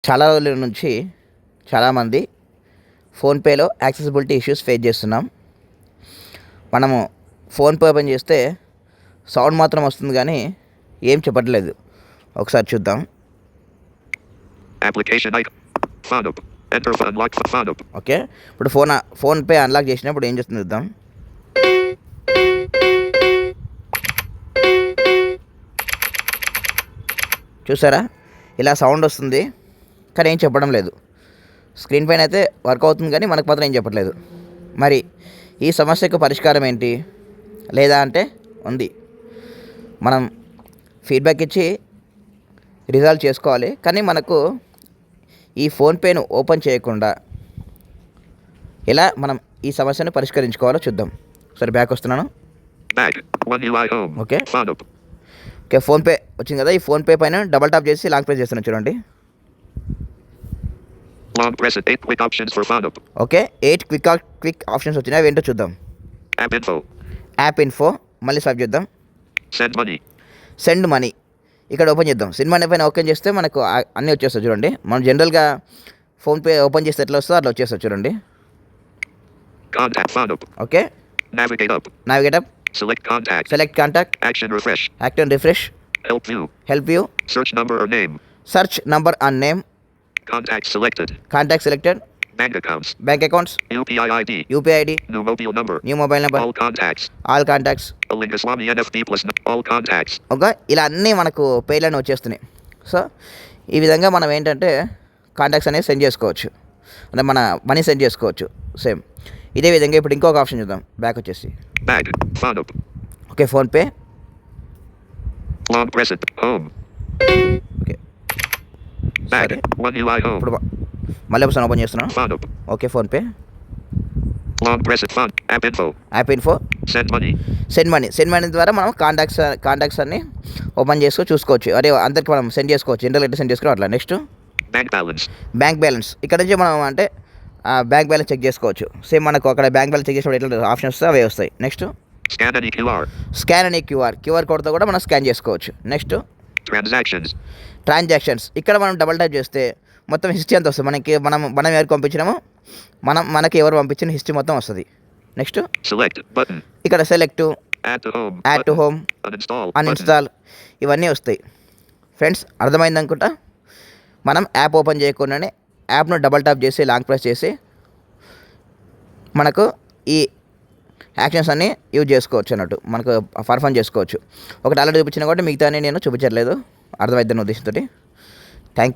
చాలా రోజుల నుంచి చాలామంది ఫోన్పేలో యాక్సెసిబిలిటీ ఇష్యూస్ ఫేస్ చేస్తున్నాం. మనము ఫోన్పే ఓపెన్ చేస్తే సౌండ్ మాత్రం వస్తుంది కానీ ఏం చెప్పట్లేదు. ఒకసారి చూద్దాం. ఓకే, ఇప్పుడు ఫోన్పే అన్లాక్ చేసినప్పుడు ఏం చేస్తుంది చూద్దాం. చూసారా, ఇలా సౌండ్ వస్తుంది కానీ ఏం చెప్పడం లేదు. స్క్రీన్ పైన అయితే వర్క్ అవుతుంది కానీ మనకు మాత్రం ఏం చెప్పట్లేదు. మరి ఈ సమస్యకు పరిష్కారం ఏంటి? లేదా అంటే ఉంది, మనం ఫీడ్బ్యాక్ ఇచ్చి రిజాల్వ్ చేసుకోవాలి. కానీ మనకు ఈ ఫోన్పేను ఓపెన్ చేయకుండా ఎలా మనం ఈ సమస్యను పరిష్కరించుకోవాలో చూద్దాం. సరే, బ్యాక్ వస్తున్నాను. ఓకే ఓకే, ఫోన్పే వచ్చింది కదా. ఈ ఫోన్పే పైన డబల్ టాప్ చేసి లాంగ్ ప్రెస్ చేస్తున్నాను, చూడండి. ఓకే, 8 క్విక్ ఆప్షన్స్ వచ్చినాయి. అవి ఏంటో చూద్దాం. యాప్ ఇన్ఫో మళ్ళీ స్వైప్ చేద్దాం. సెండ్ మనీ ఇక్కడ ఓపెన్ చేద్దాం. సెండ్ మనీ పైన ఓపెన్ చేస్తే మనకు అన్నీ వచ్చేస్తాయి, చూడండి. మనం జనరల్గా ఫోన్పే ఓపెన్ చేస్తే ఎట్లా వస్తుందో అట్లా వచ్చేస్తుంది, చూడండి. Okay, navigate up, select contact, action refresh, help view, search number or name, contact selected, bank accounts, UPI ID, new mobile number, all contacts, Lingaswamy NFP plus all contacts. Okay, ఇలా అన్నీ మనకు పేర్లను వచ్చేస్తున్నాయి. సో ఈ విధంగా మనం ఏంటంటే contacts అనేది సెండ్ చేసుకోవచ్చు, అంటే మన మనీ సెండ్ చేసుకోవచ్చు. సేమ్ ఇదే విధంగా ఇప్పుడు ఇంకొక ఆప్షన్ చూద్దాం. బ్యాక్ వచ్చేసి ఓకే, ఫోన్పే. ఓకే, ఇప్పుడు మళ్ళీ ఒకసారి ఓపెన్ చేస్తున్నాను. Okay, PhonePe, app info, send money ద్వారా మనం కాంటాక్ట్స్ అన్ని ఓపెన్ చేసుకొని చూసుకోవచ్చు. అదే అందరికి మనం సెండ్ చేసుకోవచ్చు, ఇంటర్నెట్ సెండ్ చేసుకోవాలి అట్లా. Next bank balance. ఇక్కడ నుంచి మనం అంటే బ్యాంక్ బ్యాలెన్స్ చెక్ చేసుకోవచ్చు. సేమ్ మనకు అక్కడ బ్యాంక్ బ్యాలెన్స్ చెక్ చేసినప్పుడు ఎట్లా ఆప్షన్స్ వస్తాయి అవే వస్తాయి. నెక్స్ట్ స్కాన్ అని క్యూఆర్ కోడ్తో కూడా మనం స్కాన్ చేసుకోవచ్చు. Next transactions. ఇక్కడ మనం డబల్ టైప్ చేస్తే మొత్తం హిస్టరీ అంతా వస్తుంది మనకి. మనం ఎవరికి పంపించినామో మనకి ఎవరు పంపించిన హిస్టరీ మొత్తం వస్తుంది. నెక్స్ట్ ఇక్కడ select, add to home, uninstall ఇవన్నీ వస్తాయి. ఫ్రెండ్స్, అర్థమైంది అనుకుంటా. మనం యాప్ ఓపెన్ చేయకుండానే యాప్ను డబల్ టాప్ చేసి లాంగ్ ప్రెస్ చేసి మనకు ఈ యాక్షన్స్ అన్నీ యూజ్ చేసుకోవచ్చు అన్నట్టు, మనకు పర్ఫామ్ చేసుకోవచ్చు. ఒకటి ఆల్రెడీ చూపించిన కాబట్టి మిగతా నేను చూపించట్లేదు, అర్థమైందన్న ఉద్దేశంతో. Thank you.